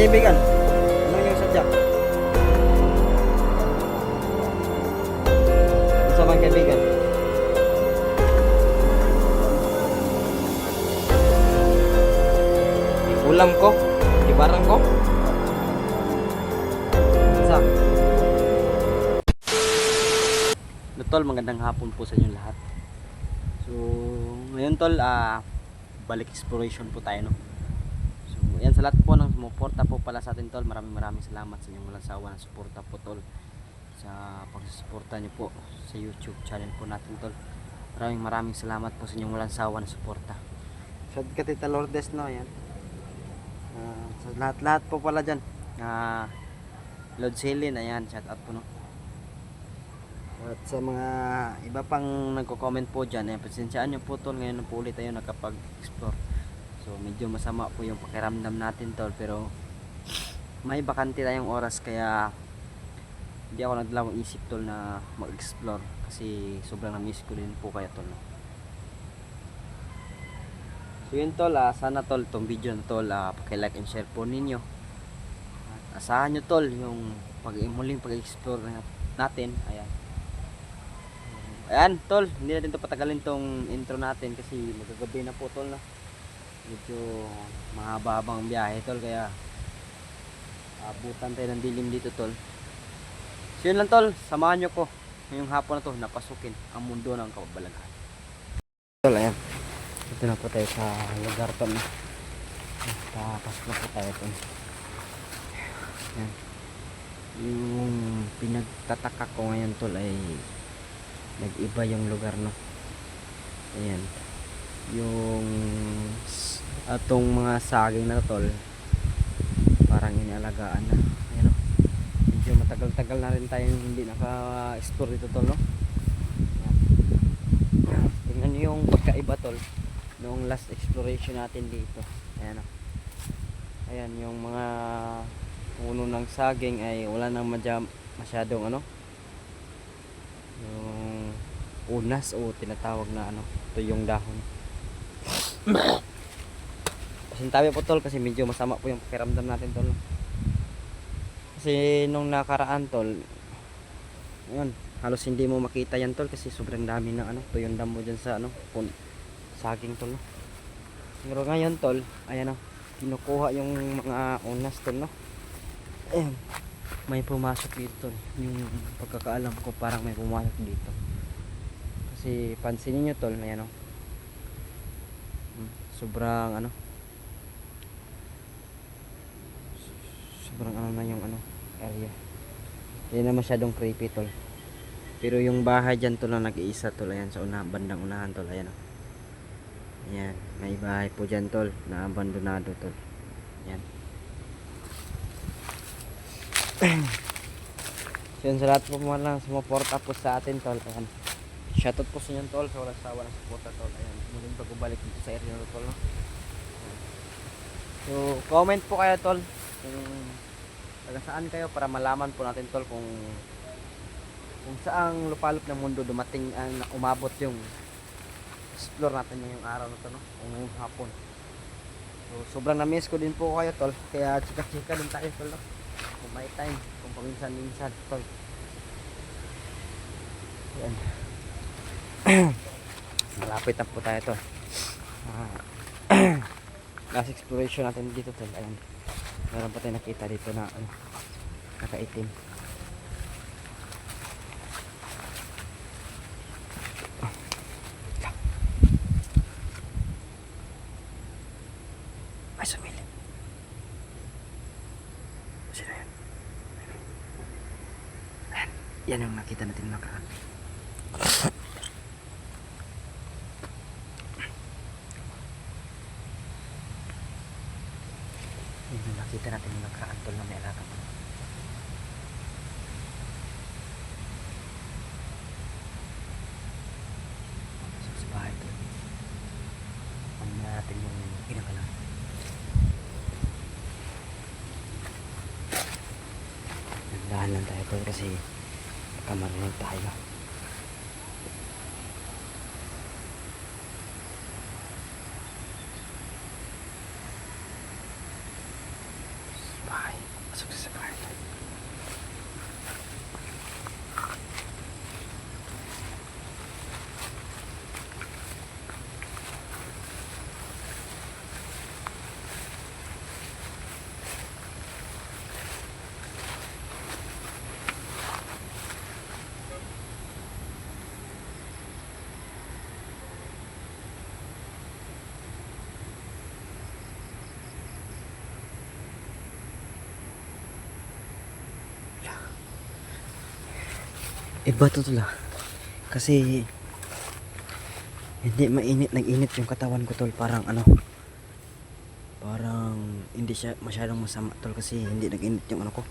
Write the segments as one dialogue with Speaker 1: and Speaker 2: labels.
Speaker 1: kaibigan. Ano yung sadya? Isa man kaibigan. Ulam ko, ibarang ko. Isa. Tol, magandang hapon po sa inyo lahat. So, ngayon tol, balik exploration po tayo, no. So, ayan, sa lahat po ng sumuporta po pala sa atin tol, maraming salamat sa inyong walang sawa ng suporta po tol. Sa pagsusuporta niyo po sa YouTube channel po natin tol. Maraming salamat po sa inyong walang sawa ng suporta. Shout ka Tita Lourdes, no, ayan. Sa lahat po pala dyan. Lord Celine, ayan, shout out po, no. At sa mga iba pang nagko-comment po dyan, pasensyaan nyo po tol, ngayon po ulit tayo nakapag-explore. So medyo masama po yung pakiramdam natin tol, pero may bakante tayong oras, kaya hindi ako nagdalawang isip tol na mag-explore, kasi sobrang na-miss ko din po kaya tol, no? So yun tol, sana tol itong video na tol, paki-like and share po ninyo. At asahan nyo tol yung muling pag-explore natin. Ayan tol, hindi natin ito patagalin tong intro natin kasi magagabi na po tol, na medyo mahaba-habang biyahe tol, kaya abutan tayo ng dilim dito tol. So yun lang tol, samahan nyo ko ngayong hapon na to, napasukin ang mundo ng kababalaghan tol. Ayan, ito na po tayo sa lugar tol, na tapasok na po tayo tol. Ayan, yung pinagtataka ko ngayon tol ay nag-iba yung lugar, no. Ayan, yung atong mga saging na tol parang inialagaan na. Ayan, no? Medyo matagal-tagal na rin tayong hindi naka-explore dito tol, no. Ayan. Tingnan nyo yung pagkaiba tol noong last exploration natin dito. Ayan, no? Ayan, yung mga puno ng saging ay wala nang masyadong ano, yung unas o tinatawag na ano, ito yung dahon. Pasintabi po tol, kasi medyo masama po yung pakiramdam natin tol, kasi nung nakaraan tol, ayun, halos hindi mo makita yan tol, kasi sobrang dami ng ano, ito yung damo dyan sa ano, saging tol, no? Pero ngayon tol, ayan, no, kinukuha yung mga unas tol, no. Ayan, may pumasok dito tol. Yung pagkakaalam ko parang may pumasok dito, kasi pansinin nyo tol, ayan, no, sobrang ano, sobrang ano na yung ano area. Hindi na masyadong creepy tol, pero yung bahay dyan tol na nag-iisa tol, ayan, sa bandang unahan tol, ayan, no. Ayan, may bahay po dyan tol na abandonado tol. Ayan. So yun, sa lahat po mga lang sumuporta po sa atin tol, ayan, shoutout po sa inyo tol, sa walang sawa ng suporta tol. Ayan, muling pagbabalik dito sa area na tol, no? So comment po kayo tol kung taga saan kayo, para malaman po natin tol kung saang lupalop ng mundo dumating, umabot yung explore natin ngayong araw na to, no? O ngayong hapon. So sobrang na-miss ko din po kayo tol, kaya chika-chika din tayo tol, no? Kung may time, kung paminsan-minsan tol. Ayan. Malapit na po tayo tol. Last exploration natin dito tol, ayan, meron pa tayo nakita dito na ano, nakaitim. Ay, sumili. Sino yan? Ayan, yan yung nakita natin nakaraan. Yan yung nakita natin yung nakaraan tol, na may alaga. So sa bahay tol, ano natin yung pinagalang. Dahan lang tayo tol, kasi kamarinig tayo. Iba to tol ah. Kasi hindi mainit, nag-init yung katawan ko tol. Parang ano, parang hindi siya masyadong masama tol. Kasi hindi nag-init yung ano ko,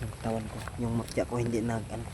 Speaker 1: yung katawan ko, yung matya ko hindi nag ano.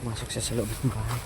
Speaker 1: Masuk siya sa loob ng bahay.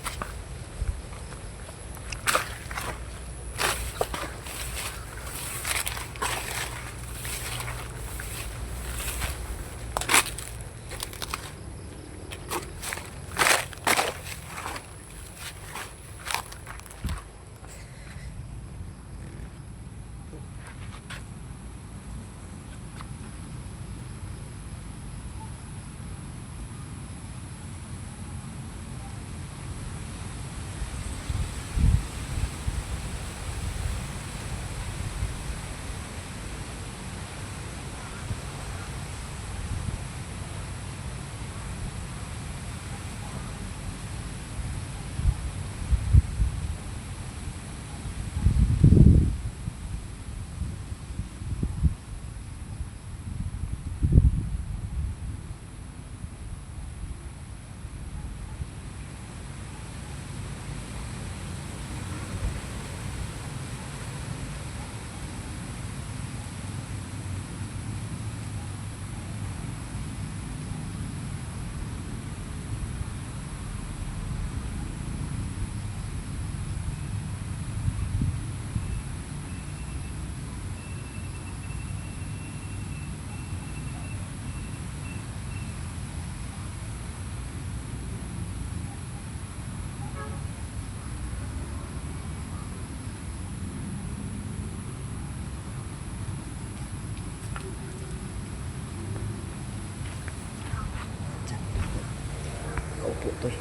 Speaker 1: Kaupo to eh.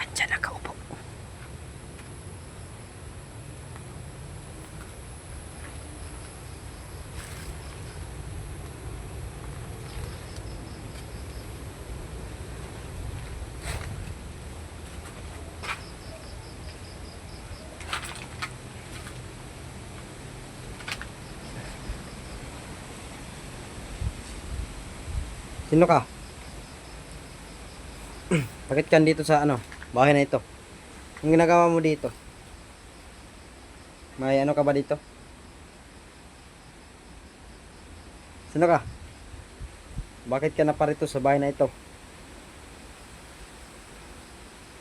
Speaker 1: Andiyan nakaupo. Sino ka? Bakit ka dito sa ano, bahay na ito? Ang ginagawa mo dito? May ano ka ba dito? Sino ka? Bakit ka naparito sa bahay na ito?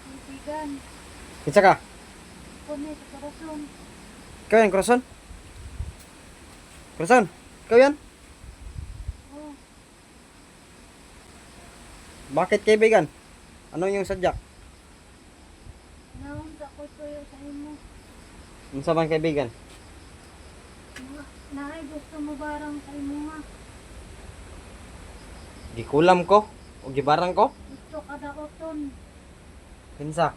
Speaker 2: Kaibigan,
Speaker 1: Kinsa ka?
Speaker 2: kunin sa karasyon.
Speaker 1: Ikaw yan, Corazon? Corazon? Ikaw yan?
Speaker 2: Oh,
Speaker 1: Bakit kaibigan? Ano yung sadya?
Speaker 2: naunsa ko tuyo sa imo.
Speaker 1: Ano sa bang kaibigan?
Speaker 2: Naay gusto mo barang sa imo nga.
Speaker 1: Gikulam ko? O gibarang ko?
Speaker 2: Gusto ka daoton
Speaker 1: Kinsa?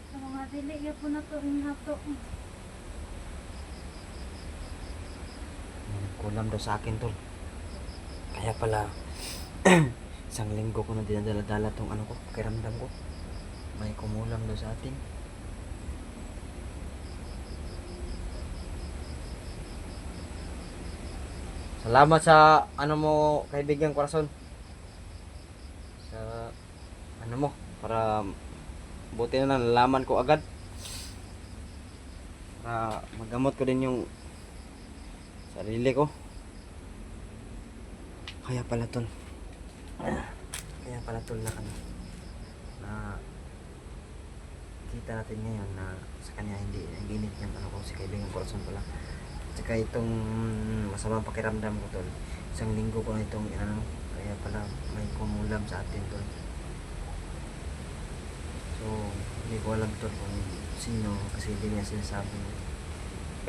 Speaker 2: sa mga dili gyud po na to inhato.
Speaker 1: Kulam daw sa akin tol. Kaya pala isang linggo ko na dinadala-dala tong ano ko, pakiramdam ko. May kumulam daw sa atin. Salamat sa ano mo kaibigan Corazon. Sa ano mo para buti na lang nalaman ko agad. Para magamot ko din yung sarili ko. Kaya pala tol. Kaya pala tol na ano, na kita natin ngayon na sa kanya hindi naginit niyang ano ko si kaibigan Corazon pala. Tsaka itong masamang pakiramdam ko tol. Isang linggo ko na itong ano, kaya pala may kumulam sa atin tol. So, hindi ko alam tol kung sino kasi hindi niya sinasabi.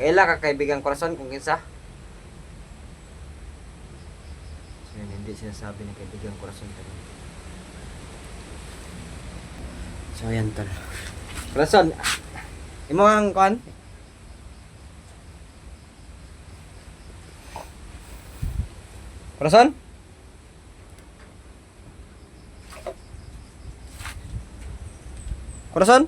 Speaker 1: Kaila ka kaibigan Corazon kung kinsa? So, yun, hindi sinasabi ni kaibigan Corazon tol. So, ayan tol. Corazon, imo ang kuan? Corazon? Corazon?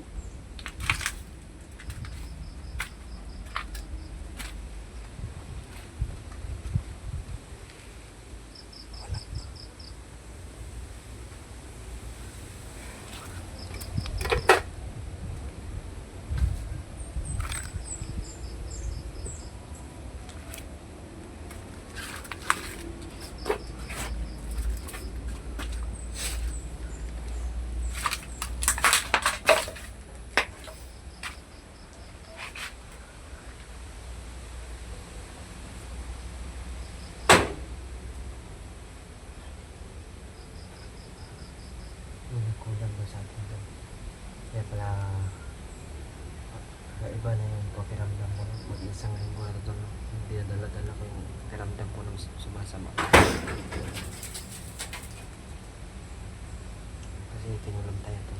Speaker 1: Kulang ba sa atin doon? Kaya pala iba na yung pakiramdam ko no? Mag-isang linggo na doon no? Hindi na dala-dala ko yung pakiramdam ko nung sumasama kasi kinulam tayo to.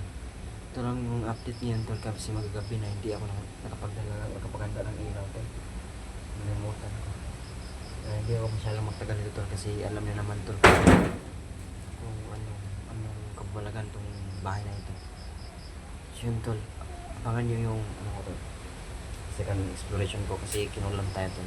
Speaker 1: Ito lang yung update niyan tol kasi magagabi na hindi ako nakapaganda ng ilaw tol. Nalimutan ko hindi ako masyadong magtagal dito tol kasi alam niyo naman tol kung anong kabalagan tong bahay na ito. So yun tol, abangan nyo yung ano ko tol, second exploration ko kasi kinulam tayo tol.